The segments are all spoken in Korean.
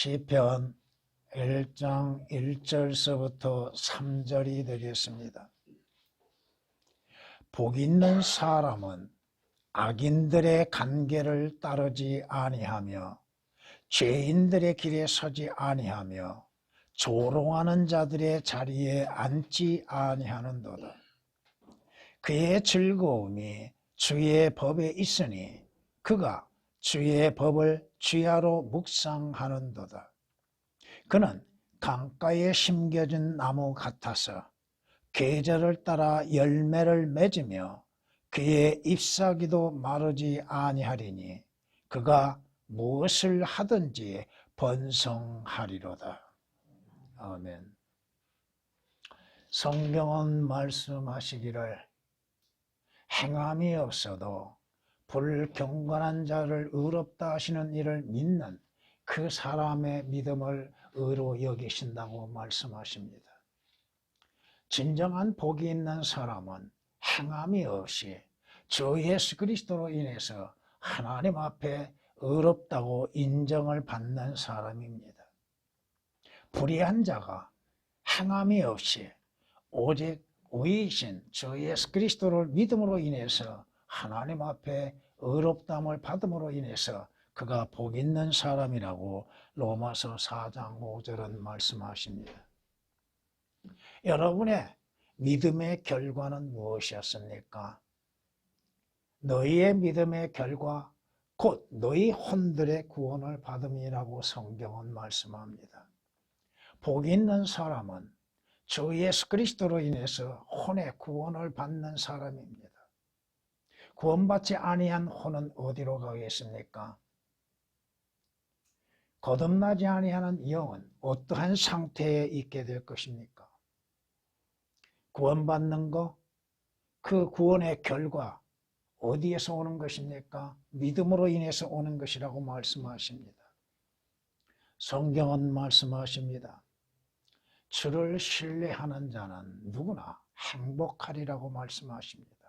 시편 1장 1절서부터 3절이 되겠습니다. 복 있는 사람은 악인들의 간계를 따르지 아니하며 죄인들의 길에 서지 아니하며 조롱하는 자들의 자리에 앉지 아니하는도다. 그의 즐거움이 주의 법에 있으니 그가 주의 법을 주야로 묵상하는도다. 그는 강가에 심겨진 나무 같아서 계절을 따라 열매를 맺으며 그의 잎사귀도 마르지 아니하리니 그가 무엇을 하든지 번성하리로다. 아멘. 성경은 말씀하시기를 행함이 없어도 불경건한 자를 의롭다 하시는 이를 믿는 그 사람의 믿음을 의로 여기신다고 말씀하십니다. 진정한 복이 있는 사람은 행함이 없이 주 예수 그리스도로 인해서 하나님 앞에 의롭다고 인정을 받는 사람입니다. 불의한 자가 행함이 없이 오직 의이신 주 예수 그리스도를 믿음으로 인해서 하나님 앞에 의롭다함을 받음으로 인해서 그가 복 있는 사람이라고 로마서 4장 5절은 말씀하십니다. 여러분의 믿음의 결과는 무엇이었습니까? 너희의 믿음의 결과 곧 너희 혼들의 구원을 받음이라고 성경은 말씀합니다. 복 있는 사람은 주 예수 그리스도로 인해서 혼의 구원을 받는 사람입니다. 구원받지 아니한 혼은 어디로 가겠습니까? 거듭나지 아니하는 영은 어떠한 상태에 있게 될 것입니까? 구원받는 것, 그 구원의 결과 어디에서 오는 것입니까? 믿음으로 인해서 오는 것이라고 말씀하십니다. 성경은 말씀하십니다. 주를 신뢰하는 자는 누구나 행복하리라고 말씀하십니다.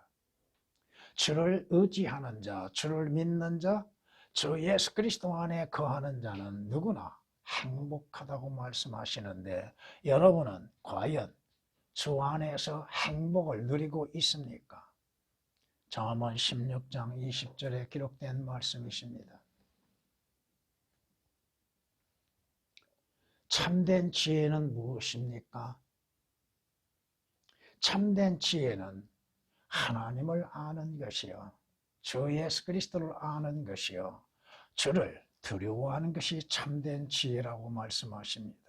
주를 의지하는 자, 주를 믿는 자, 주 예수 그리스도 안에 거하는 자는 누구나 행복하다고 말씀하시는데 여러분은 과연 주 안에서 행복을 누리고 있습니까? 잠언 16장 20절에 기록된 말씀이십니다. 참된 지혜는 무엇입니까? 참된 지혜는 하나님을 아는 것이요, 주 예수 그리스도를 아는 것이요, 주를 두려워하는 것이 참된 지혜라고 말씀하십니다.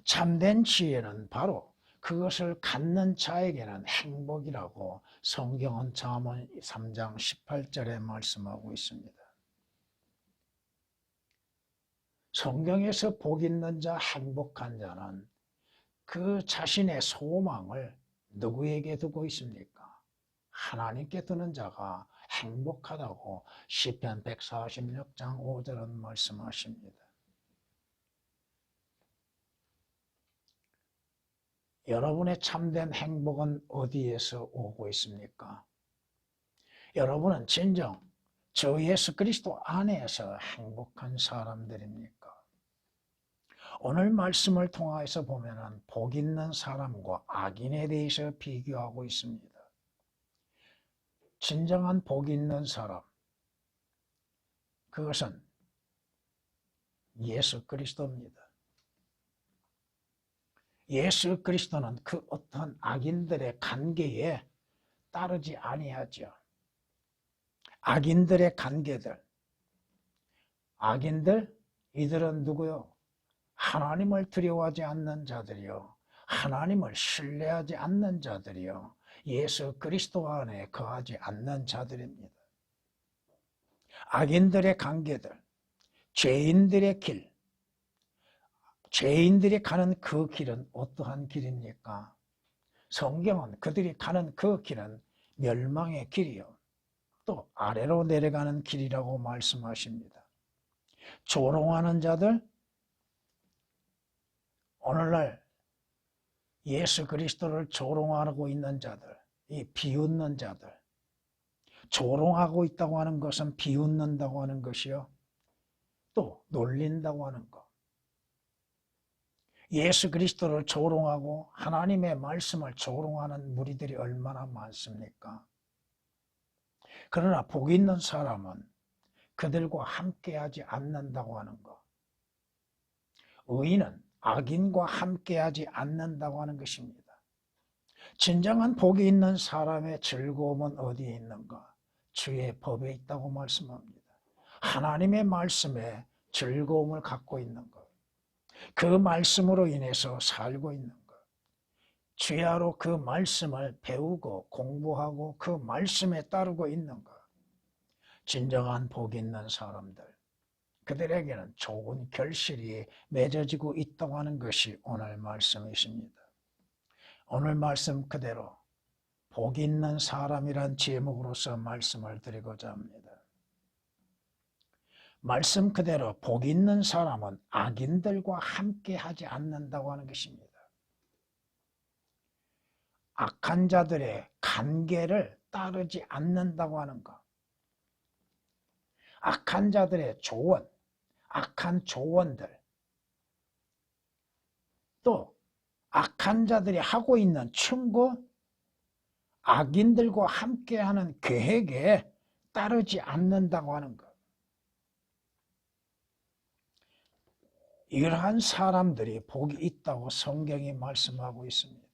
참된 지혜는 바로 그것을 갖는 자에게는 행복이라고 성경은 잠언 3장 18절에 말씀하고 있습니다. 성경에서 복 있는 자, 행복한 자는 그 자신의 소망을 누구에게 두고 있습니까? 하나님께 두는 자가 행복하다고 시편 146장 5절은 말씀하십니다. 여러분의 참된 행복은 어디에서 오고 있습니까? 여러분은 진정 주 예수 그리스도 안에서 행복한 사람들입니까? 오늘 말씀을 통해서 보면 복 있는 사람과 악인에 대해서 비교하고 있습니다. 진정한 복 있는 사람, 그것은 예수 그리스도입니다. 예수 그리스도는 그 어떤 악인들의 관계에 따르지 아니하죠. 악인들의 관계들, 악인들, 이들은 누구요? 하나님을 두려워하지 않는 자들이요, 하나님을 신뢰하지 않는 자들이요, 예수 그리스도 안에 거하지 않는 자들입니다. 악인들의 관계들, 죄인들의 길, 죄인들이 가는 그 길은 어떠한 길입니까? 성경은 그들이 가는 그 길은 멸망의 길이요, 또 아래로 내려가는 길이라고 말씀하십니다. 조롱하는 자들, 오늘날 예수 그리스도를 조롱하고 있는 자들, 이 비웃는 자들, 조롱하고 있다고 하는 것은 비웃는다고 하는 것이요, 또 놀린다고 하는 것. 예수 그리스도를 조롱하고 하나님의 말씀을 조롱하는 무리들이 얼마나 많습니까? 그러나 복 있는 사람은 그들과 함께하지 않는다고 하는 것. 의인은 악인과 함께하지 않는다고 하는 것입니다. 진정한 복이 있는 사람의 즐거움은 어디에 있는가? 주의 법에 있다고 말씀합니다. 하나님의 말씀에 즐거움을 갖고 있는 것. 그 말씀으로 인해서 살고 있는 것. 주야로 그 말씀을 배우고 공부하고 그 말씀에 따르고 있는 것. 진정한 복 있는 사람들. 그들에게는 좋은 결실이 맺어지고 있다고 하는 것이 오늘 말씀이십니다. 오늘 말씀 그대로 복 있는 사람이란 제목으로서 말씀을 드리고자 합니다. 말씀 그대로 복 있는 사람은 악인들과 함께 하지 않는다고 하는 것입니다. 악한 자들의 간계를 따르지 않는다고 하는 것. 악한 자들의 조언, 악한 조언들, 또 악한 자들이 하고 있는 충고, 악인들과 함께하는 계획에 따르지 않는다고 하는 것. 이러한 사람들이 복이 있다고 성경이 말씀하고 있습니다.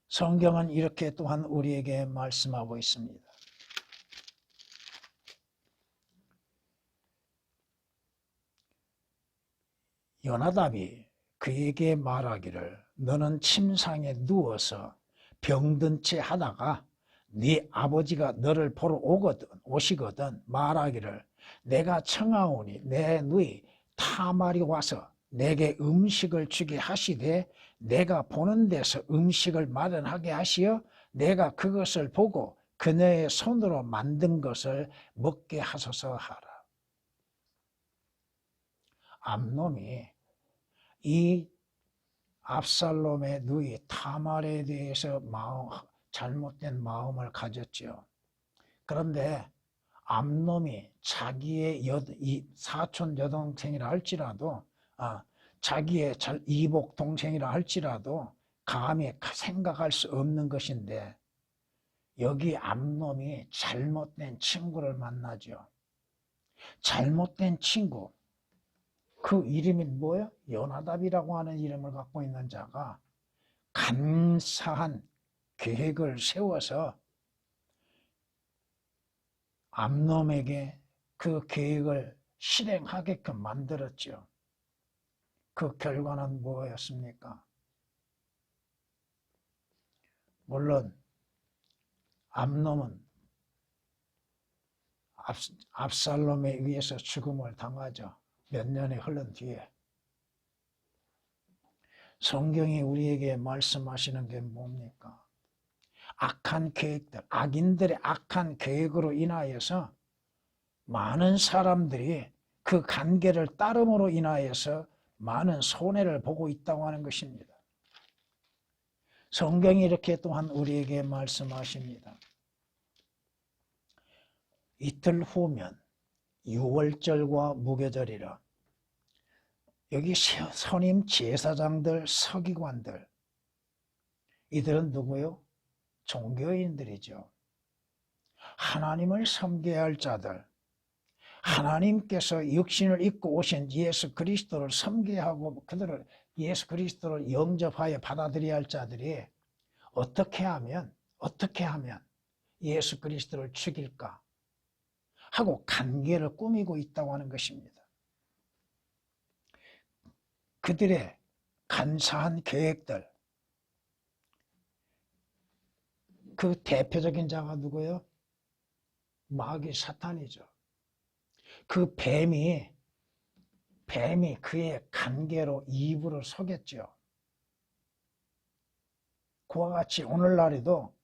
성경은 이렇게 또한 우리에게 말씀하고 있습니다. 요나답이 그에게 말하기를 너는 침상에 누워서 병든 채 하다가 네 아버지가 너를 보러 오시거든 말하기를 내가 청하오니 내 누이 타말이 와서 내게 음식을 주게 하시되 내가 보는 데서 음식을 마련하게 하시어 내가 그것을 보고 그녀의 손으로 만든 것을 먹게 하소서 하라. 암놈이 이 압살롬의 누이 타말에 대해서 잘못된 마음을 가졌죠. 그런데 암놈이 자기의 사촌 여동생이라 할지라도 자기의 이복 동생이라 할지라도 감히 생각할 수 없는 것인데 여기 암놈이 잘못된 친구를 만나죠. 잘못된 친구. 그 이름이 뭐예요? 요나답이라고 하는 이름을 갖고 있는 자가 간사한 계획을 세워서 암놈에게 그 계획을 실행하게끔 만들었죠. 그 결과는 뭐였습니까? 물론 암놈은 압살롬에 의해서 죽음을 당하죠. 몇 년이 흐른 뒤에. 성경이 우리에게 말씀하시는 게 뭡니까? 악한 계획들, 악인들의 악한 계획으로 인하여서 많은 사람들이 그 관계를 따름으로 인하여서 많은 손해를 보고 있다고 하는 것입니다. 성경이 이렇게 또한 우리에게 말씀하십니다. 이틀 후면 유월절과 무교절이라. 여기 선임 제사장들, 서기관들, 이들은 누구요? 종교인들이죠. 하나님을 섬겨야 할 자들, 하나님께서 육신을 입고 오신 예수 그리스도를 섬겨야 하고 그들을 예수 그리스도를 영접하여 받아들여야 할 자들이 어떻게 하면 예수 그리스도를 죽일까 하고 관계를 꾸미고 있다고 하는 것입니다. 그들의 간사한 계획들, 그 대표적인 자가 누구예요? 마귀 사탄이죠. 그 뱀이 그의 관계로 이불을 속였죠. 그와 같이 오늘날에도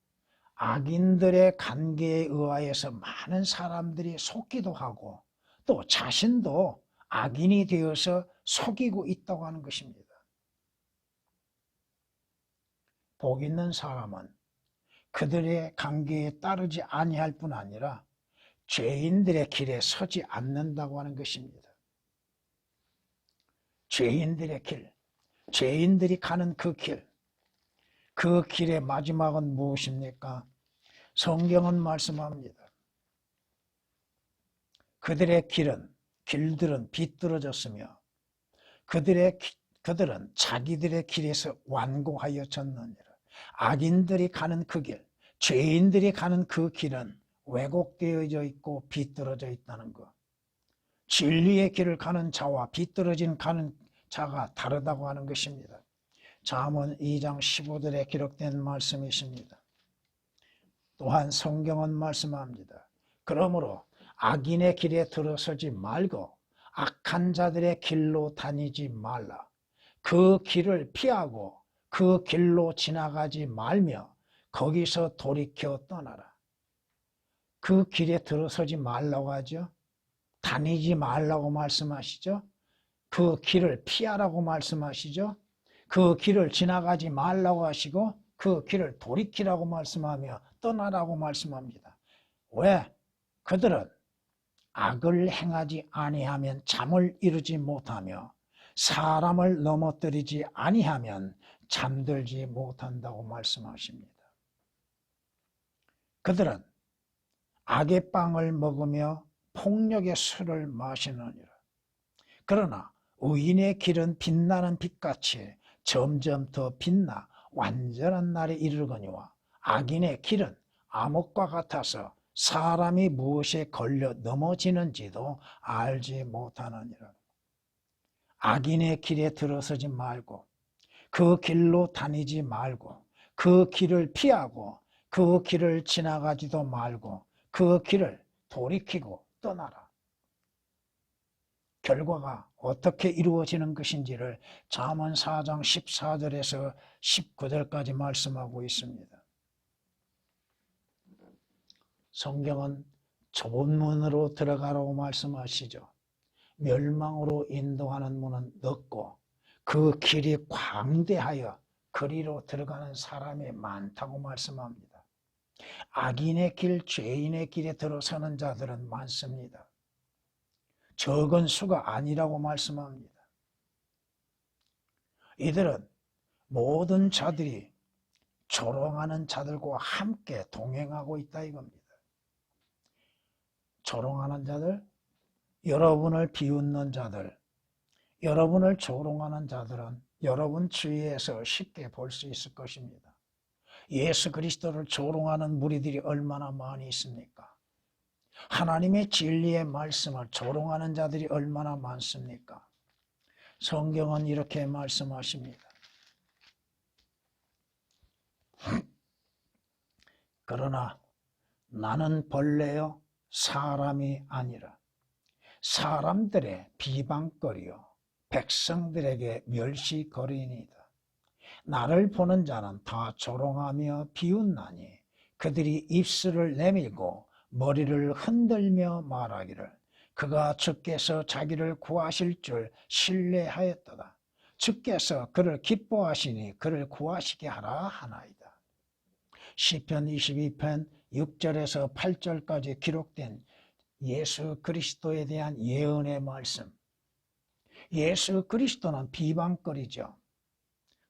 악인들의 관계에 의하여서 많은 사람들이 속기도 하고 또 자신도 악인이 되어서 속이고 있다고 하는 것입니다. 복 있는 사람은 그들의 관계에 따르지 아니할 뿐 아니라 죄인들의 길에 서지 않는다고 하는 것입니다. 죄인들의 길, 죄인들이 가는 그 길, 그 길의 마지막은 무엇입니까? 성경은 말씀합니다. 그들의 길들은 비뚤어졌으며 그들은 자기들의 길에서 완고하여졌느니라. 악인들이 가는 그 길, 죄인들이 가는 그 길은 왜곡되어져 있고 비뚤어져 있다는 것. 진리의 길을 가는 자와 비뚤어진 가는 자가 다르다고 하는 것입니다. 잠언 2장 15절에 기록된 말씀이십니다. 또한 성경은 말씀합니다. 그러므로 악인의 길에 들어서지 말고 악한 자들의 길로 다니지 말라. 그 길을 피하고 그 길로 지나가지 말며 거기서 돌이켜 떠나라. 그 길에 들어서지 말라고 하죠. 다니지 말라고 말씀하시죠. 그 길을 피하라고 말씀하시죠. 그 길을 지나가지 말라고 하시고 그 길을 돌이키라고 말씀하며 떠나라고 말씀합니다. 왜? 그들은 악을 행하지 아니하면 잠을 이루지 못하며 사람을 넘어뜨리지 아니하면 잠들지 못한다고 말씀하십니다. 그들은 악의 빵을 먹으며 폭력의 술을 마시느니라. 그러나 의인의 길은 빛나는 빛같이 점점 더 빛나 완전한 날에 이르거니와 악인의 길은 암흑과 같아서 사람이 무엇에 걸려 넘어지는지도 알지 못하느니라. 악인의 길에 들어서지 말고 그 길로 다니지 말고 그 길을 피하고 그 길을 지나가지도 말고 그 길을 돌이키고 떠나라. 결과가 어떻게 이루어지는 것인지를 잠언 4장 14절에서 19절까지 말씀하고 있습니다. 성경은 좁은 문으로 들어가라고 말씀하시죠. 멸망으로 인도하는 문은 넓고 그 길이 광대하여 그리로 들어가는 사람이 많다고 말씀합니다. 악인의 길, 죄인의 길에 들어서는 자들은 많습니다. 적은 수가 아니라고 말씀합니다. 이들은 모든 자들이 조롱하는 자들과 함께 동행하고 있다 이겁니다. 조롱하는 자들, 여러분을 비웃는 자들, 여러분을 조롱하는 자들은 여러분 주위에서 쉽게 볼 수 있을 것입니다. 예수 그리스도를 조롱하는 무리들이 얼마나 많이 있습니까? 하나님의 진리의 말씀을 조롱하는 자들이 얼마나 많습니까? 성경은 이렇게 말씀하십니다. 그러나 나는 벌레요 사람이 아니라 사람들의 비방거리요 백성들에게 멸시거리이니이다. 나를 보는 자는 다 조롱하며 비웃나니 그들이 입술을 내밀고 머리를 흔들며 말하기를 그가 주께서 자기를 구하실 줄 신뢰하였도다. 주께서 그를 기뻐하시니 그를 구하시게 하라 하나이다. 시편 22편 6절에서 8절까지 기록된 예수 그리스도에 대한 예언의 말씀. 예수 그리스도는 비방거리죠.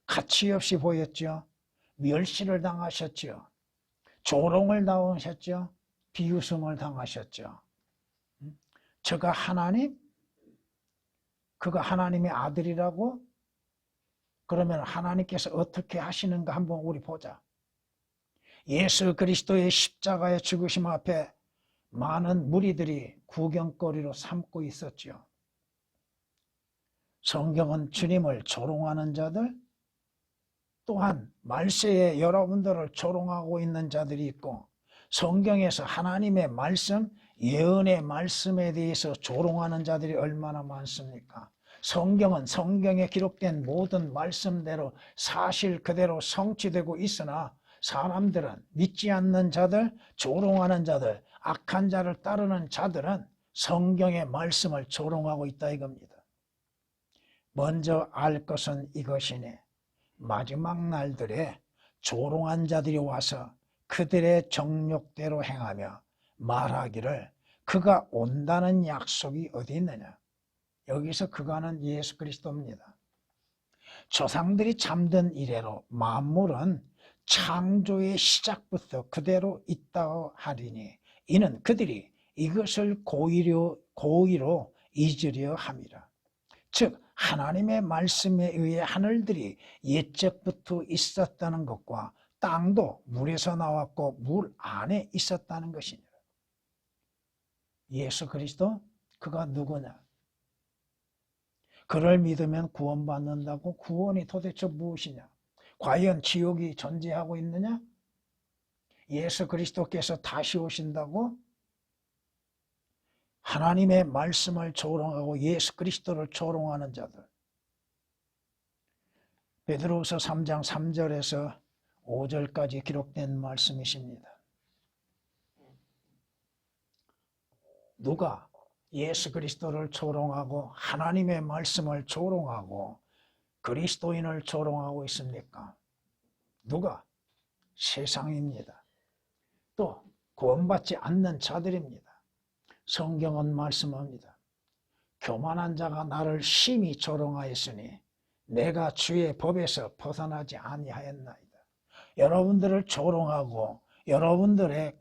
가치 없이 보였죠. 멸시를 당하셨죠. 조롱을 당하셨죠. 비웃음을 당하셨죠. 저가 하나님? 그가 하나님의 아들이라고? 그러면 하나님께서 어떻게 하시는가 한번 우리 보자. 예수 그리스도의 십자가의 죽으심 앞에 많은 무리들이 구경거리로 삼고 있었죠. 성경은 주님을 조롱하는 자들, 또한 말세에 여러분들을 조롱하고 있는 자들이 있고 성경에서 하나님의 말씀, 예언의 말씀에 대해서 조롱하는 자들이 얼마나 많습니까? 성경은 성경에 기록된 모든 말씀대로 사실 그대로 성취되고 있으나 사람들은 믿지 않는 자들, 조롱하는 자들, 악한 자를 따르는 자들은 성경의 말씀을 조롱하고 있다 이겁니다. 먼저 알 것은 이것이니 마지막 날들에 조롱한 자들이 와서 그들의 정욕대로 행하며 말하기를 그가 온다는 약속이 어디 있느냐? 여기서 그가는 예수 그리스도입니다. 조상들이 잠든 이래로 만물은 창조의 시작부터 그대로 있다고 하리니 이는 그들이 이것을 고의로 잊으려 함이라. 즉 하나님의 말씀에 의해 하늘들이 옛적부터 있었다는 것과 땅도 물에서 나왔고 물 안에 있었다는 것이니라. 예수 그리스도 그가 누구냐? 그를 믿으면 구원받는다고. 구원이 도대체 무엇이냐? 과연 지옥이 존재하고 있느냐? 예수 그리스도께서 다시 오신다고? 하나님의 말씀을 조롱하고 예수 그리스도를 조롱하는 자들. 베드로후서 3장 3절에서 5절까지 기록된 말씀이십니다. 누가 예수 그리스도를 조롱하고 하나님의 말씀을 조롱하고 그리스도인을 조롱하고 있습니까? 누가? 세상입니다. 또 구원받지 않는 자들입니다. 성경은 말씀합니다. 교만한 자가 나를 심히 조롱하였으니 내가 주의 법에서 벗어나지 아니하였나이다. 여러분들을 조롱하고 여러분들의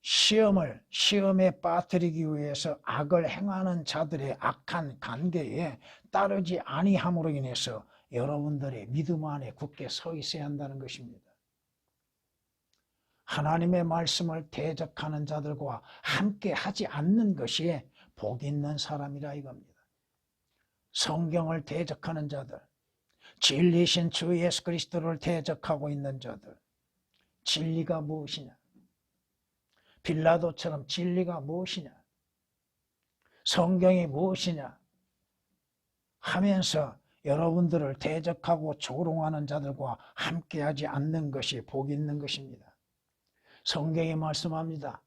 시험에 빠뜨리기 위해서 악을 행하는 자들의 악한 관계에 따르지 아니함으로 인해서 여러분들의 믿음 안에 굳게 서 있어야 한다는 것입니다. 하나님의 말씀을 대적하는 자들과 함께 하지 않는 것이 복 있는 사람이라 이겁니다. 성경을 대적하는 자들, 진리신 주 예수 그리스도를 대적하고 있는 자들, 진리가 무엇이냐? 빌라도처럼 진리가 무엇이냐? 성경이 무엇이냐? 하면서 여러분들을 대적하고 조롱하는 자들과 함께하지 않는 것이 복 있는 것입니다. 성경이 말씀합니다.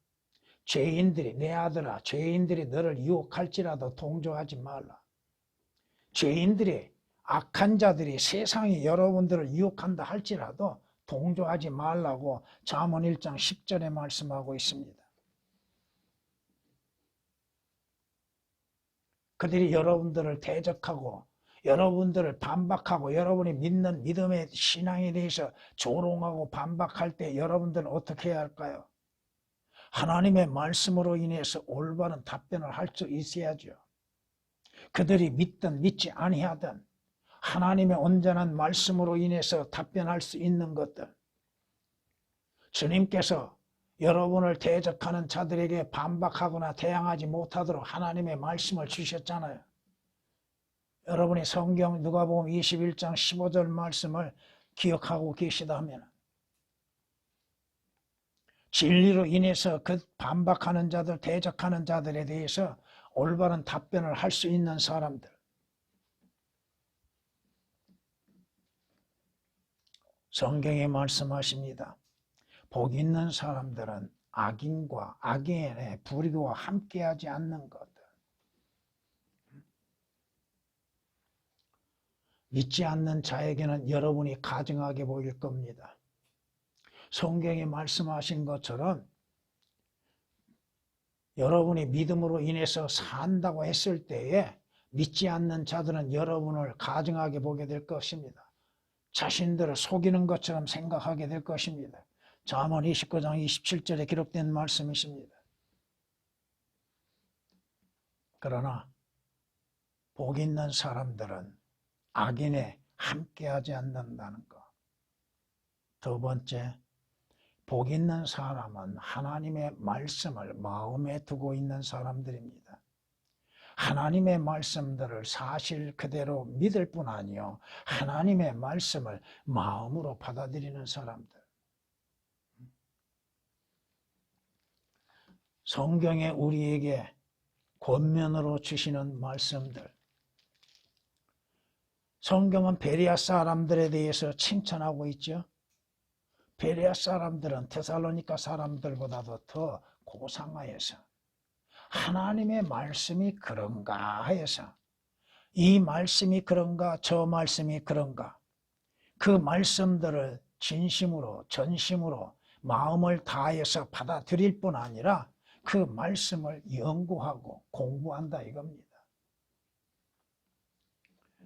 죄인들이, 내 아들아, 죄인들이 너를 유혹할지라도 동조하지 말라. 죄인들이, 악한 자들이 세상이 여러분들을 유혹한다 할지라도 동조하지 말라고 잠언 1장 10절에 말씀하고 있습니다. 그들이 여러분들을 대적하고 여러분들을 반박하고 여러분이 믿는 믿음의 신앙에 대해서 조롱하고 반박할 때 여러분들은 어떻게 해야 할까요? 하나님의 말씀으로 인해서 올바른 답변을 할 수 있어야죠. 그들이 믿든 믿지 아니하든 하나님의 온전한 말씀으로 인해서 답변할 수 있는 것들. 주님께서 여러분을 대적하는 자들에게 반박하거나 대항하지 못하도록 하나님의 말씀을 주셨잖아요. 여러분이 성경 누가복음 21장 15절 말씀을 기억하고 계시다면 진리로 인해서 그 반박하는 자들, 대적하는 자들에 대해서 올바른 답변을 할 수 있는 사람들. 성경에 말씀하십니다. 복 있는 사람들은 악인과 악인의 불의와 함께하지 않는 것. 믿지 않는 자에게는 여러분이 가증하게 보일 겁니다. 성경에 말씀하신 것처럼 여러분이 믿음으로 인해서 산다고 했을 때에 믿지 않는 자들은 여러분을 가증하게 보게 될 것입니다. 자신들을 속이는 것처럼 생각하게 될 것입니다. 잠언 29장 27절에 기록된 말씀이십니다. 그러나 복 있는 사람들은 악인에 함께하지 않는다는 것. 두 번째, 복 있는 사람은 하나님의 말씀을 마음에 두고 있는 사람들입니다. 하나님의 말씀들을 사실 그대로 믿을 뿐 아니요 하나님의 말씀을 마음으로 받아들이는 사람들. 성경에 우리에게 권면으로 주시는 말씀들. 성경은 베레아 사람들에 대해서 칭찬하고 있죠. 베레아 사람들은 데살로니가 사람들보다도 더 고상하여서 하나님의 말씀이 그런가 하여서 이 말씀이 그런가 저 말씀이 그런가 그 말씀들을 진심으로 전심으로 마음을 다하여서 받아들일 뿐 아니라 그 말씀을 연구하고 공부한다 이겁니다.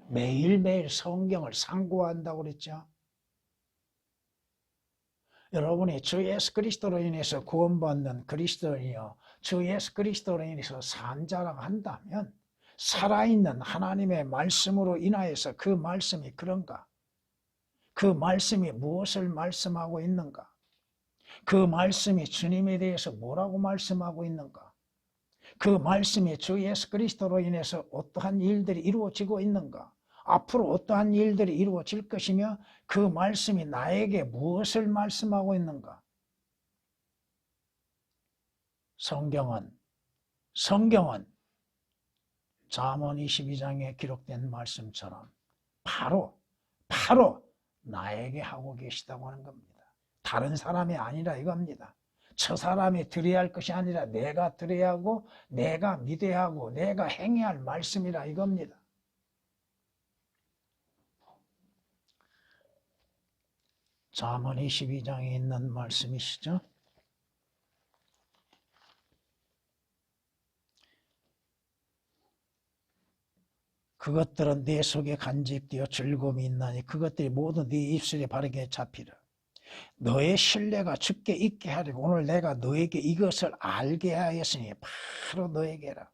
매일매일 성경을 상고한다고 그랬죠. 여러분이 주 예수 그리스도로 인해서 구원받는 그리스도인이요, 주 예수 그리스도로 인해서 산자랑한다면 살아있는 하나님의 말씀으로 인하여서 그 말씀이 그런가? 그 말씀이 무엇을 말씀하고 있는가? 그 말씀이 주님에 대해서 뭐라고 말씀하고 있는가? 그 말씀이 주 예수 그리스도로 인해서 어떠한 일들이 이루어지고 있는가? 앞으로 어떠한 일들이 이루어질 것이며 그 말씀이 나에게 무엇을 말씀하고 있는가? 성경은 잠언 22장에 기록된 말씀처럼 바로 나에게 하고 계시다고 하는 겁니다. 다른 사람이 아니라 이겁니다. 저 사람이 들어야 할 것이 아니라 내가 들어야 하고 내가 믿어야 하고 내가 행해야 할 말씀이라 이겁니다. 잠언 22장에 있는 말씀이시죠. 그것들은 내 속에 간직되어 즐거움이 있나니 그것들이 모두 네 입술에 바르게 잡히라. 너의 신뢰가 주께 있게 하려고 오늘 내가 너에게 이것을 알게 하였으니 바로 너에게라.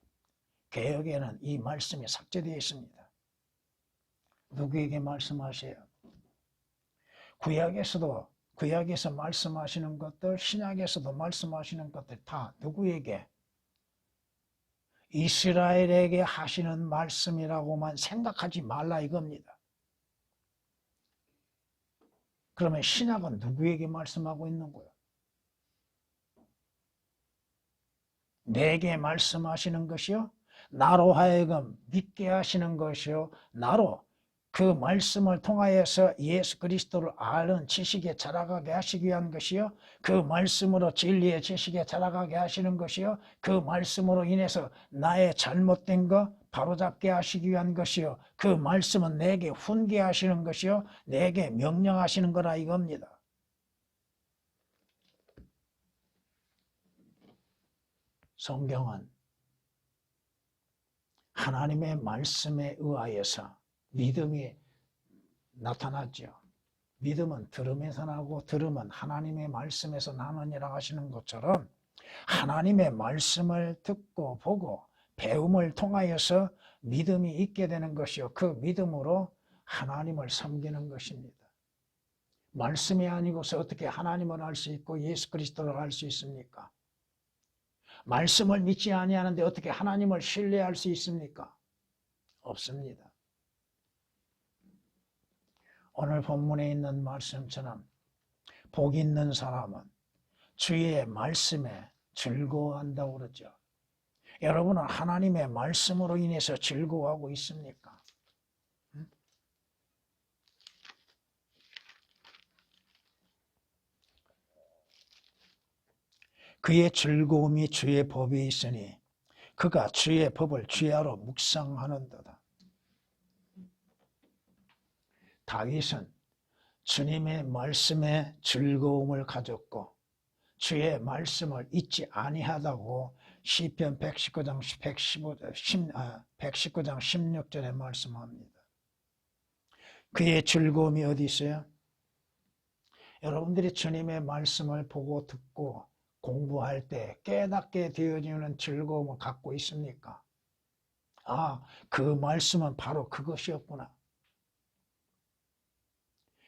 개역에는 이 말씀이 삭제되어 있습니다. 누구에게 말씀하세요? 구약에서 말씀하시는 것들, 신약에서도 말씀하시는 것들 다 누구에게? 이스라엘에게 하시는 말씀이라고만 생각하지 말라 이겁니다. 그러면 신약은 누구에게 말씀하고 있는 거예요? 내게 말씀하시는 것이요, 나로 하여금 믿게 하시는 것이요, 나로 그 말씀을 통하여서 예수 그리스도를 아는 지식에 자라가게 하시기 위한 것이요, 그 말씀으로 진리의 지식에 자라가게 하시는 것이요, 그 말씀으로 인해서 나의 잘못된 것 바로잡게 하시기 위한 것이요, 그 말씀은 내게 훈계하시는 것이요, 내게 명령하시는 거라 이겁니다. 성경은 하나님의 말씀에 의하여서 믿음이 나타나죠. 믿음은 들음에서 나고 들음은 하나님의 말씀에서 나느니라 하시는 것처럼 하나님의 말씀을 듣고 보고 배움을 통하여서 믿음이 있게 되는 것이요, 그 믿음으로 하나님을 섬기는 것입니다. 말씀이 아니고서 어떻게 하나님을 알 수 있고 예수 그리스도를 알 수 있습니까? 말씀을 믿지 아니하는데 어떻게 하나님을 신뢰할 수 있습니까? 없습니다. 오늘 본문에 있는 말씀처럼 복 있는 사람은 주의 말씀에 즐거워한다고 그러죠. 여러분은 하나님의 말씀으로 인해서 즐거워하고 있습니까? 그의 즐거움이 주의 법에 있으니 그가 주의 법을 주야로 묵상하는도다. 다윗은 주님의 말씀에 즐거움을 가졌고 주의 말씀을 잊지 아니하다고 시편 119장 16절에 말씀합니다. 그의 즐거움이 어디 있어요? 여러분들이 주님의 말씀을 보고 듣고 공부할 때 깨닫게 되어지는 즐거움을 갖고 있습니까? 아, 그 말씀은 바로 그것이었구나.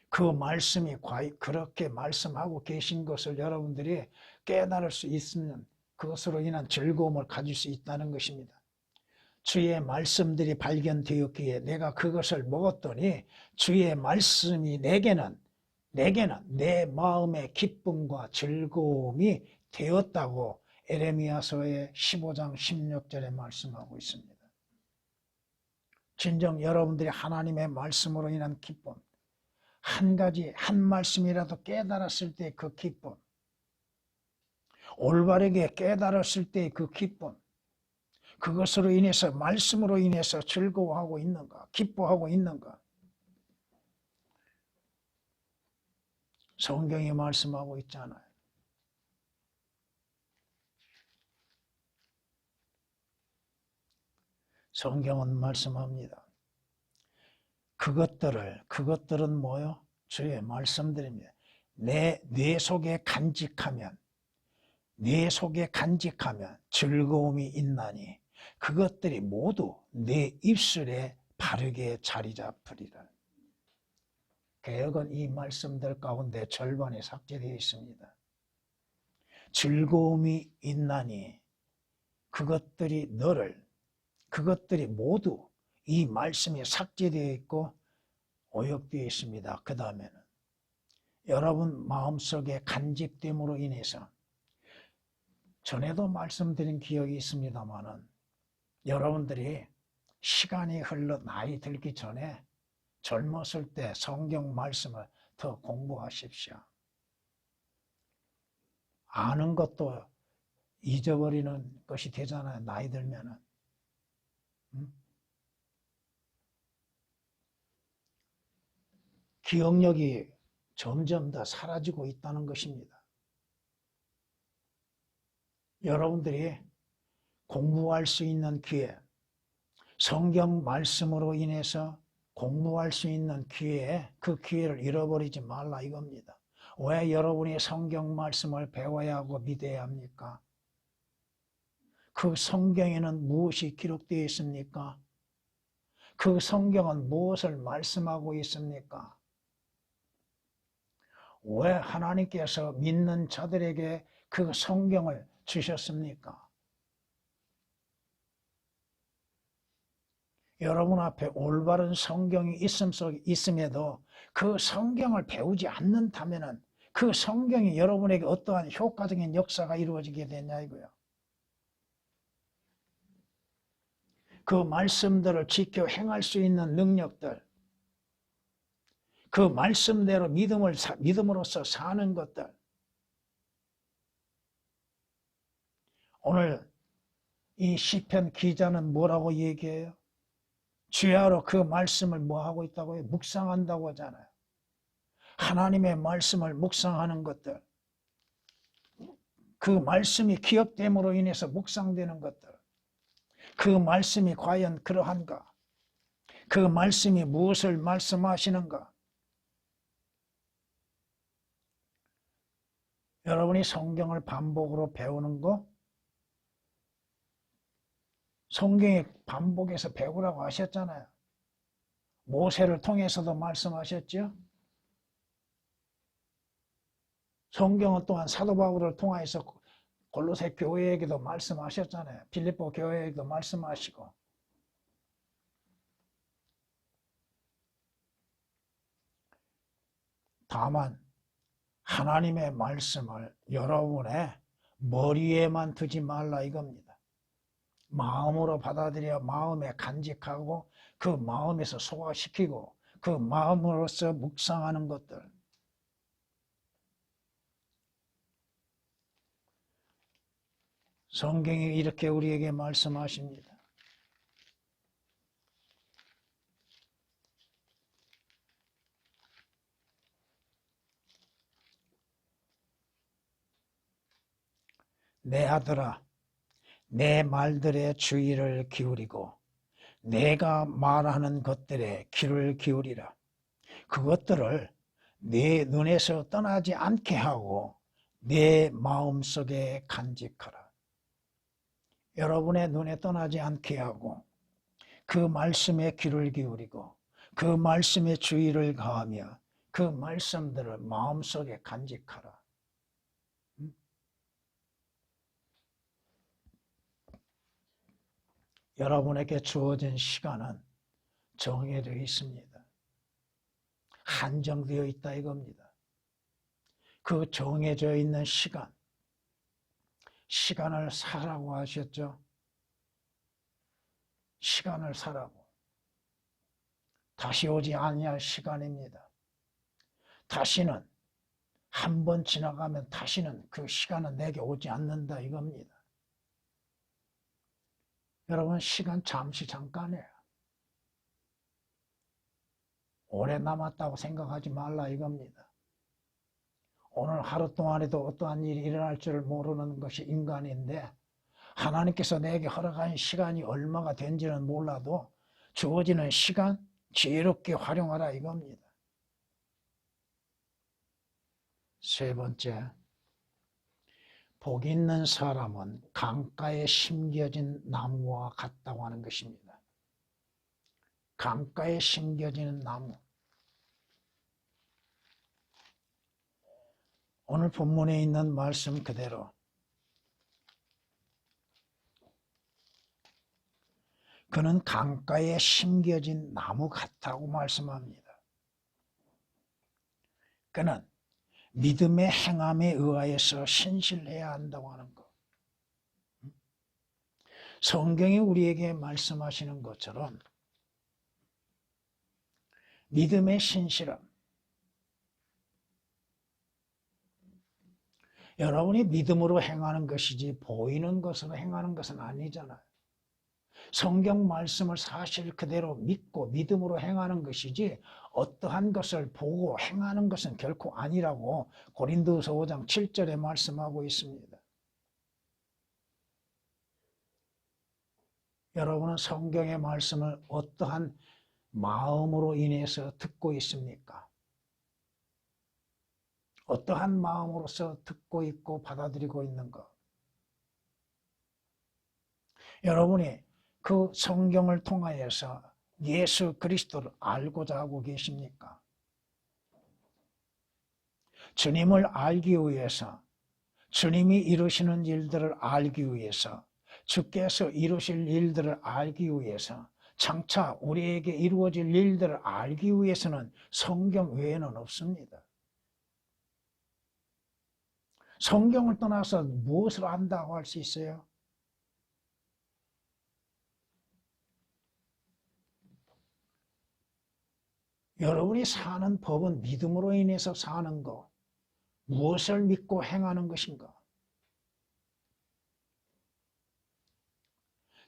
그 말씀이 그렇게 말씀하고 계신 것을 여러분들이 깨달을 수 있으면 그것으로 인한 즐거움을 가질 수 있다는 것입니다. 주의 말씀들이 발견되었기에 내가 그것을 먹었더니 주의 말씀이 내게는 내 마음의 기쁨과 즐거움이 되었다고 에레미야서의 15장 16절에 말씀하고 있습니다. 진정 여러분들이 하나님의 말씀으로 인한 기쁨, 한 가지 한 말씀이라도 깨달았을 때 그 기쁨, 올바르게 깨달았을 때 그 기쁨, 그것으로 인해서 말씀으로 인해서 즐거워하고 있는가, 기뻐하고 있는가? 성경이 말씀하고 있잖아요. 성경은 말씀합니다. 그것들은 뭐요? 주의 말씀드립니다. 뇌 속에 간직하면 즐거움이 있나니 그것들이 모두 내 입술에 바르게 자리 잡으리라. 개역은 이 말씀들 가운데 절반이 삭제되어 있습니다. 즐거움이 있나니 그것들이 모두 이 말씀이 삭제되어 있고 오역되어 있습니다. 그 다음에는 여러분 마음속에 간직됨으로 인해서 전에도 말씀드린 기억이 있습니다만은 여러분들이 시간이 흘러 나이 들기 전에 젊었을 때 성경 말씀을 더 공부하십시오. 아는 것도 잊어버리는 것이 되잖아요. 나이 들면은. 기억력이 점점 더 사라지고 있다는 것입니다. 여러분들이 공부할 수 있는 기회, 성경 말씀으로 인해서 공부할 수 있는 기회에 그 기회를 잃어버리지 말라 이겁니다. 왜 여러분이 성경 말씀을 배워야 하고 믿어야 합니까? 그 성경에는 무엇이 기록되어 있습니까? 그 성경은 무엇을 말씀하고 있습니까? 왜 하나님께서 믿는 자들에게 그 성경을 주셨습니까? 여러분 앞에 올바른 성경이 있음에도 그 성경을 배우지 않는다면 그 성경이 여러분에게 어떠한 효과적인 역사가 이루어지게 되냐 이거요. 그 말씀들을 지켜 행할 수 있는 능력들, 그 말씀대로 믿음으로써 사는 것들. 오늘 이 시편 기자는 뭐라고 얘기해요? 주야로 그 말씀을 뭐 하고 있다고요? 묵상한다고 하잖아요. 하나님의 말씀을 묵상하는 것들, 그 말씀이 기억됨으로 인해서 묵상되는 것들, 그 말씀이 과연 그러한가? 그 말씀이 무엇을 말씀하시는가? 여러분이 성경을 반복으로 배우는 거, 성경에 반복해서 배우라고 하셨잖아요. 모세를 통해서도 말씀하셨죠. 성경은 또한 사도 바울을 통해서 골로새 교회에게도 말씀하셨잖아요. 빌립보 교회에게도 말씀하시고. 다만 하나님의 말씀을 여러분의 머리에만 두지 말라 이겁니다. 마음으로 받아들여 마음에 간직하고 그 마음에서 소화시키고 그 마음으로서 묵상하는 것들. 성경이 이렇게 우리에게 말씀하십니다. 내 아들아, 내 말들에 주의를 기울이고 내가 말하는 것들에 귀를 기울이라. 그것들을 내 눈에서 떠나지 않게 하고 내 마음속에 간직하라. 여러분의 눈에 떠나지 않게 하고 그 말씀에 귀를 기울이고 그 말씀에 주의를 가하며 그 말씀들을 마음속에 간직하라. 여러분에게 주어진 시간은 정해져 있습니다. 한정되어 있다 이겁니다. 그 정해져 있는 시간을 사라고 하셨죠. 시간을 사라고. 다시 오지 아니할 시간입니다. 다시는 한 번 지나가면 다시는 그 시간은 내게 오지 않는다 이겁니다. 여러분 시간 잠깐이에요. 오래 남았다고 생각하지 말라 이겁니다. 오늘 하루 동안에도 어떠한 일이 일어날 줄 모르는 것이 인간인데 하나님께서 내게 허락한 시간이 얼마가 된지는 몰라도 주어지는 시간 지혜롭게 활용하라 이겁니다. 세 번째, 복 있는 사람은 강가에 심겨진 나무와 같다고 하는 것입니다. 강가에 심겨지는 나무. 오늘 본문에 있는 말씀 그대로 그는 강가에 심겨진 나무 같다고 말씀합니다. 그는 믿음의 행함에 의하여서 신실해야 한다고 하는 것. 성경이 우리에게 말씀하시는 것처럼 믿음의 신실함. 여러분이 믿음으로 행하는 것이지 보이는 것으로 행하는 것은 아니잖아요. 성경 말씀을 사실 그대로 믿고 믿음으로 행하는 것이지 어떠한 것을 보고 행하는 것은 결코 아니라고 고린도서 5장 7절에 말씀하고 있습니다. 여러분은 성경의 말씀을 어떠한 마음으로 인해서 듣고 있습니까? 어떠한 마음으로서 듣고 있고 받아들이고 있는가? 여러분이 그 성경을 통하여서 예수 그리스도를 알고자 하고 계십니까? 주님을 알기 위해서, 주님이 이루시는 일들을 알기 위해서, 주께서 이루실 일들을 알기 위해서, 장차 우리에게 이루어질 일들을 알기 위해서는 성경 외에는 없습니다. 성경을 떠나서 무엇을 안다고 할 수 있어요? 여러분이 사는 법은 믿음으로 인해서 사는 것, 무엇을 믿고 행하는 것인가?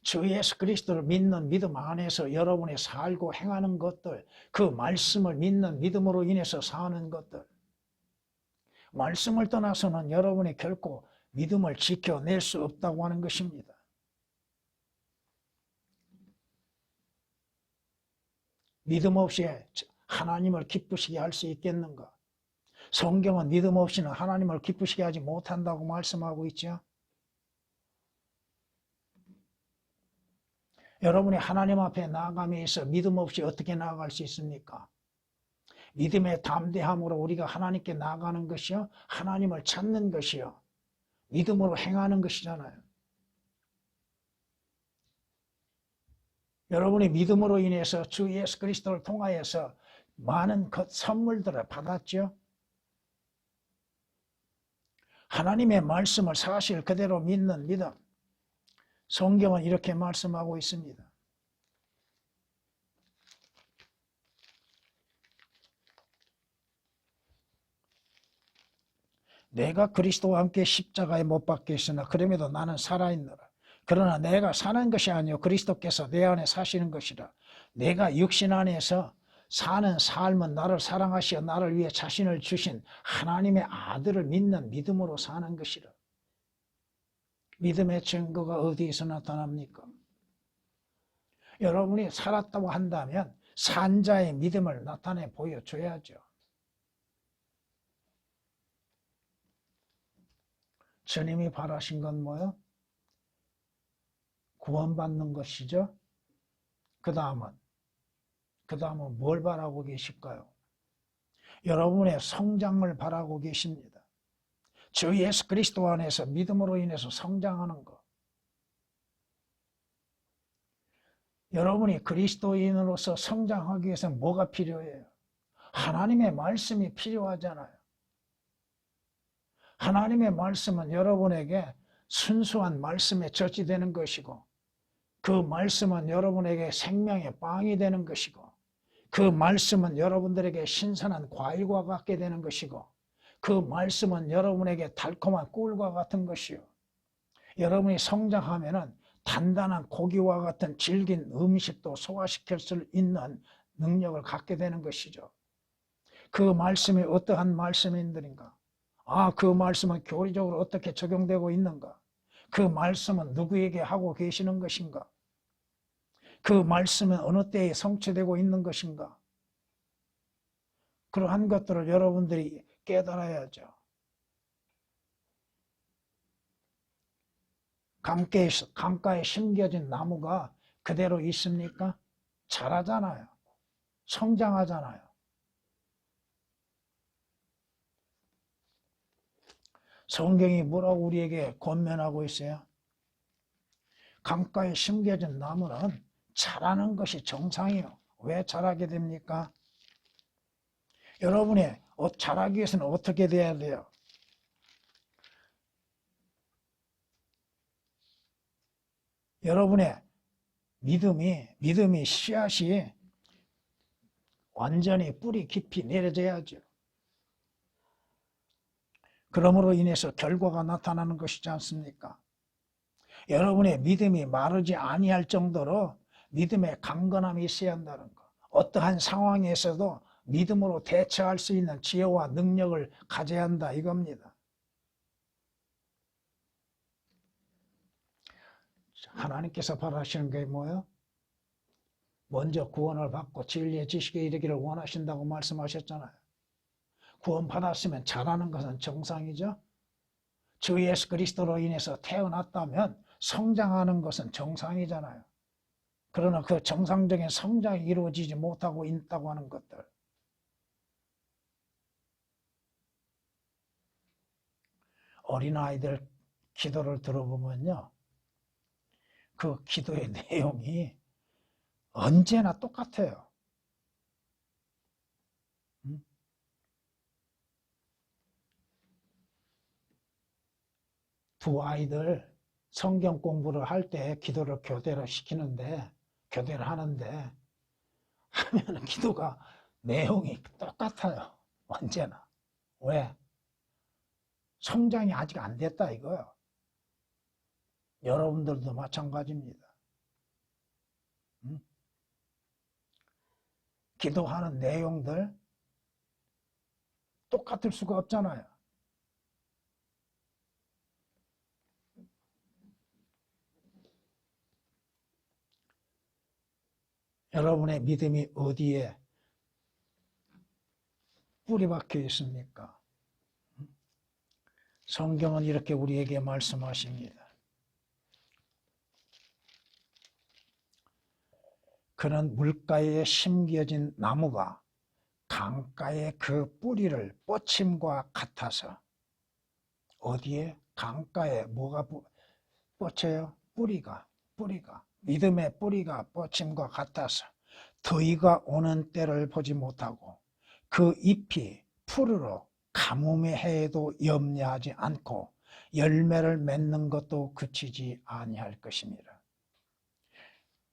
주 예수 그리스도를 믿는 믿음 안에서 여러분이 살고 행하는 것들, 그 말씀을 믿는 믿음으로 인해서 사는 것들, 말씀을 떠나서는 여러분이 결코 믿음을 지켜낼 수 없다고 하는 것입니다. 믿음 없이 하나님을 기쁘시게 할 수 있겠는가? 성경은 믿음 없이는 하나님을 기쁘시게 하지 못한다고 말씀하고 있죠. 여러분이 하나님 앞에 나아감에 있어 믿음 없이 어떻게 나아갈 수 있습니까? 믿음의 담대함으로 우리가 하나님께 나아가는 것이요, 하나님을 찾는 것이요, 믿음으로 행하는 것이잖아요. 여러분이 믿음으로 인해서 주 예수 그리스도를 통하여서 많은 선물들을 받았죠. 하나님의 말씀을 사실 그대로 믿는 믿음. 성경은 이렇게 말씀하고 있습니다. 내가 그리스도와 함께 십자가에 못 박혔으나 그럼에도 나는 살아있노라. 그러나 내가 사는 것이 아니요 그리스도께서 내 안에 사시는 것이라. 내가 육신 안에서 사는 삶은 나를 사랑하시어 나를 위해 자신을 주신 하나님의 아들을 믿는 믿음으로 사는 것이라. 믿음의 증거가 어디에서 나타납니까? 여러분이 살았다고 한다면 산자의 믿음을 나타내 보여줘야죠. 주님이 바라신 건 뭐요? 구원받는 것이죠. 그 다음은 뭘 바라고 계실까요? 여러분의 성장을 바라고 계십니다. 주 예수 그리스도 안에서 믿음으로 인해서 성장하는 것. 여러분이 그리스도인으로서 성장하기 위해서는 뭐가 필요해요? 하나님의 말씀이 필요하잖아요. 하나님의 말씀은 여러분에게 순수한 말씀에 젖이되는 것이고, 그 말씀은 여러분에게 생명의 빵이 되는 것이고, 그 말씀은 여러분들에게 신선한 과일과 같게 되는 것이고, 그 말씀은 여러분에게 달콤한 꿀과 같은 것이요. 여러분이 성장하면은 단단한 고기와 같은 질긴 음식도 소화시킬 수 있는 능력을 갖게 되는 것이죠. 그 말씀이 어떠한 말씀인들인가? 그 말씀은 교리적으로 어떻게 적용되고 있는가? 그 말씀은 누구에게 하고 계시는 것인가? 그 말씀은 어느 때에 성취되고 있는 것인가? 그러한 것들을 여러분들이 깨달아야죠. 강가에 심겨진 나무가 그대로 있습니까? 자라잖아요. 성장하잖아요. 성경이 뭐라고 우리에게 권면하고 있어요? 강가에 심겨진 나무는 자라는 것이 정상이에요. 왜 자라게 됩니까? 여러분이 자라기 위해서는 어떻게 돼야 돼요? 여러분의 믿음이 씨앗이 완전히 뿌리 깊이 내려져야죠. 그러므로 인해서 결과가 나타나는 것이지 않습니까? 여러분의 믿음이 마르지 아니할 정도로 믿음의 강건함이 있어야 한다는 것. 어떠한 상황에서도 믿음으로 대처할 수 있는 지혜와 능력을 가져야 한다 이겁니다. 하나님께서 바라시는 게 뭐예요? 먼저 구원을 받고 진리의 지식에 이르기를 원하신다고 말씀하셨잖아요. 구원 받았으면 잘하는 것은 정상이죠. 주 예수 그리스도로 인해서 태어났다면 성장하는 것은 정상이잖아요. 그러나 그 정상적인 성장이 이루어지지 못하고 있다고 하는 것들. 어린아이들 기도를 들어보면요. 그 기도의 내용이 언제나 똑같아요. 두 아이들 성경 공부를 할 때 기도를 교대로 시키는데, 교대를 하는데, 하면 기도가 내용이 똑같아요. 언제나. 왜? 성장이 아직 안 됐다 이거요. 여러분들도 마찬가지입니다. 기도하는 내용들 똑같을 수가 없잖아요. 여러분의 믿음이 어디에 뿌리 박혀 있습니까? 성경은 이렇게 우리에게 말씀하십니다. 그는 물가에 심겨진 나무가 강가의 그 뿌리를 뻗침과 같아서. 어디에? 강가에 뭐가 뻗쳐요? 뿌리가. 믿음의 뿌리가 뻗침과 같아서 더위가 오는 때를 보지 못하고 그 잎이 푸르러 가뭄의 해에도 염려하지 않고 열매를 맺는 것도 그치지 아니할 것입니다.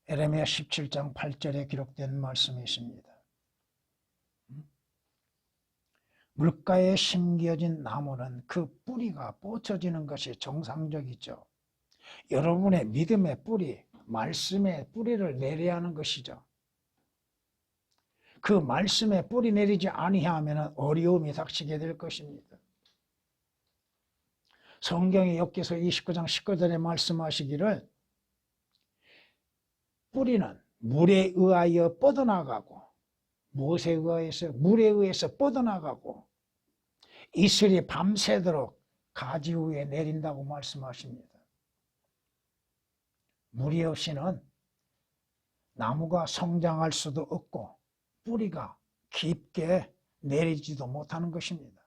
에레미야 17장 8절에 기록된 말씀이 있습니다. 물가에 심겨진 나무는 그 뿌리가 뻗쳐지는 것이 정상적이죠. 여러분의 믿음의 뿌리, 말씀의 뿌리를 내려야 하는 것이죠. 그 말씀에 뿌리 내리지 아니하면 어려움이 닥치게 될 것입니다. 성경의 욥기서 29장 19절에 말씀하시기를 뿌리는 물에 의하여 뻗어나가고, 무엇에 의해서? 물에 의해서 뻗어나가고 이슬이 밤새도록 가지 위에 내린다고 말씀하십니다. 물이 없이는 나무가 성장할 수도 없고 뿌리가 깊게 내리지도 못하는 것입니다.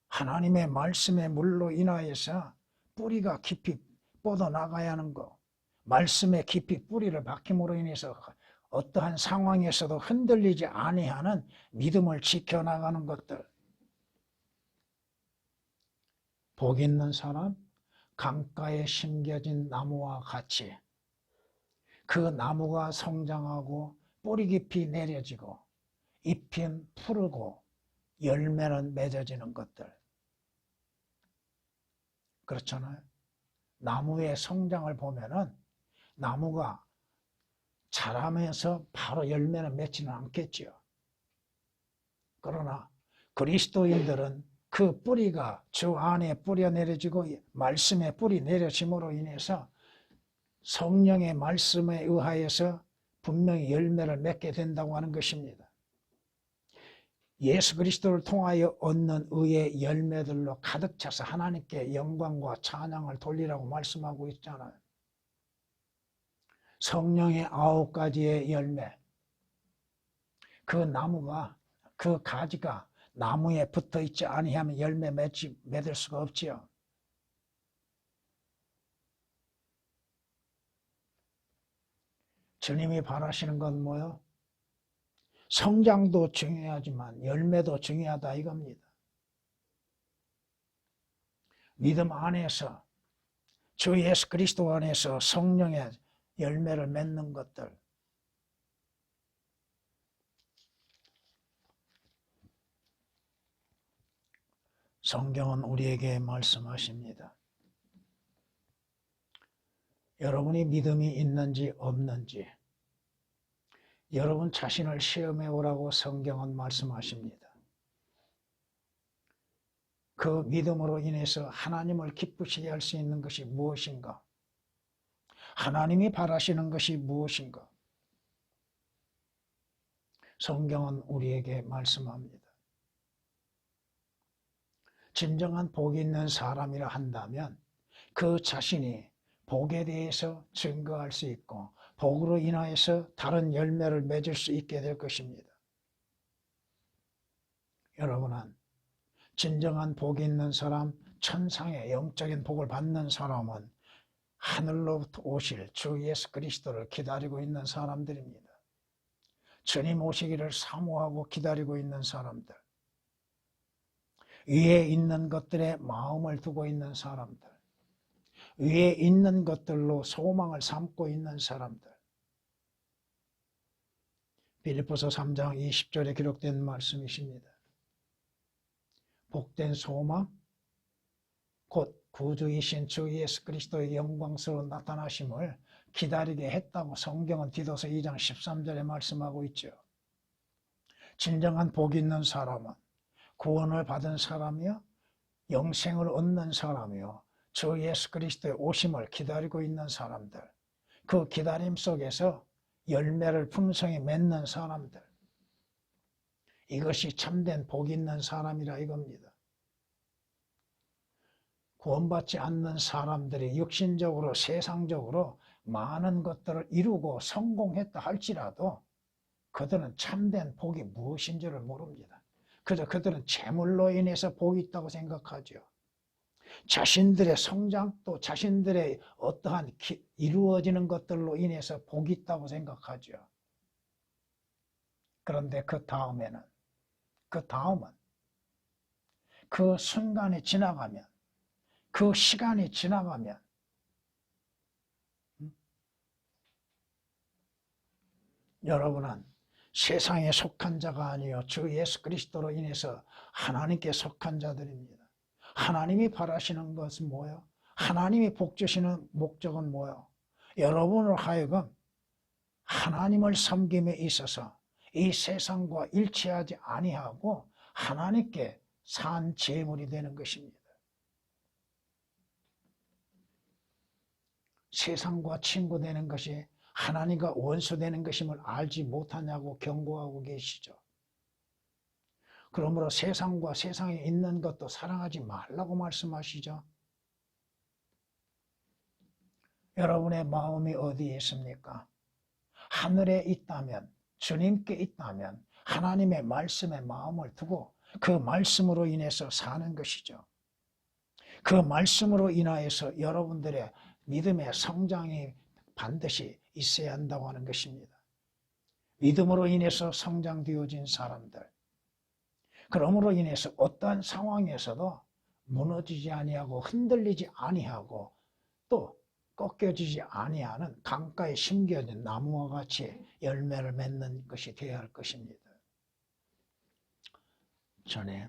하나님의 말씀의 물로 인하여서 뿌리가 깊이 뻗어나가야 하는 것, 말씀에 깊이 뿌리를 박힘으로 인해서 어떠한 상황에서도 흔들리지 아니하는 믿음을 지켜나가는 것들. 복 있는 사람, 강가에 심겨진 나무와 같이 그 나무가 성장하고 뿌리 깊이 내려지고 잎은 푸르고 열매는 맺어지는 것들. 그렇잖아요. 나무의 성장을 보면은 나무가 자라면서 바로 열매는 맺지는 않겠죠. 그러나 그리스도인들은 그 뿌리가 주 안에 뿌려 내려지고 말씀의 뿌리 내려짐으로 인해서 성령의 말씀에 의하여서 분명히 열매를 맺게 된다고 하는 것입니다. 예수 그리스도를 통하여 얻는 의의 열매들로 가득 차서 하나님께 영광과 찬양을 돌리라고 말씀하고 있잖아요. 성령의 9가지의 열매, 그 나무가, 그 가지가 나무에 붙어 있지 아니하면 열매 맺을 수가 없지요. 주님이 바라시는 건 뭐요? 성장도 중요하지만 열매도 중요하다 이겁니다. 믿음 안에서, 주 예수 그리스도 안에서 성령의 열매를 맺는 것들, 성경은 우리에게 말씀하십니다. 여러분이 믿음이 있는지 없는지 여러분 자신을 시험해 오라고 성경은 말씀하십니다. 그 믿음으로 인해서 하나님을 기쁘시게 할 수 있는 것이 무엇인가? 하나님이 바라시는 것이 무엇인가? 성경은 우리에게 말씀합니다. 진정한 복이 있는 사람이라 한다면 그 자신이 복에 대해서 증거할 수 있고 복으로 인하여서 다른 열매를 맺을 수 있게 될 것입니다. 여러분은 진정한 복이 있는 사람, 천상의 영적인 복을 받는 사람은 하늘로부터 오실 주 예수 그리스도를 기다리고 있는 사람들입니다. 주님 오시기를 사모하고 기다리고 있는 사람들, 위에 있는 것들에 마음을 두고 있는 사람들, 위에 있는 것들로 소망을 삼고 있는 사람들. 빌립보서 3장 20절에 기록된 말씀이십니다. 복된 소망, 곧 구주이신 주 예수 그리스도의 영광스러운 나타나심을 기다리게 했다고 성경은 디도서 2장 13절에 말씀하고 있죠. 진정한 복 있는 사람은 구원을 받은 사람이요, 영생을 얻는 사람이요, 주 예수 그리스도의 오심을 기다리고 있는 사람들, 그 기다림 속에서 열매를 풍성히 맺는 사람들, 이것이 참된 복 있는 사람이라 이겁니다. 구원받지 않는 사람들이 육신적으로 세상적으로 많은 것들을 이루고 성공했다 할지라도 그들은 참된 복이 무엇인지를 모릅니다. 그저 그들은 재물로 인해서 복이 있다고 생각하죠. 자신들의 성장 또 자신들의 어떠한 이루어지는 것들로 인해서 복이 있다고 생각하죠. 그런데 그 다음은 그 순간이 지나가면, 그 시간이 지나가면 여러분은 세상에 속한 자가 아니요 주 예수 그리스도로 인해서 하나님께 속한 자들입니다. 하나님이 바라시는 것은 뭐예요? 하나님이 복 주시는 목적은 뭐예요? 여러분을 하여금 하나님을 섬김에 있어서 이 세상과 일치하지 아니하고 하나님께 산 제물이 되는 것입니다. 세상과 친구 되는 것이 하나님과 원수 되는 것임을 알지 못하냐고 경고하고 계시죠. 그러므로 세상과 세상에 있는 것도 사랑하지 말라고 말씀하시죠. 여러분의 마음이 어디에 있습니까? 하늘에 있다면, 주님께 있다면 하나님의 말씀에 마음을 두고 그 말씀으로 인해서 사는 것이죠. 그 말씀으로 인하여서 여러분들의 믿음의 성장이 반드시 있어야 한다고 하는 것입니다. 믿음으로 인해서 성장되어진 사람들, 그러므로 인해서 어떠한 상황에서도 무너지지 아니하고 흔들리지 아니하고 또 꺾여지지 아니하는 강가에 심겨진 나무와 같이 열매를 맺는 것이 되어야 할 것입니다. 전에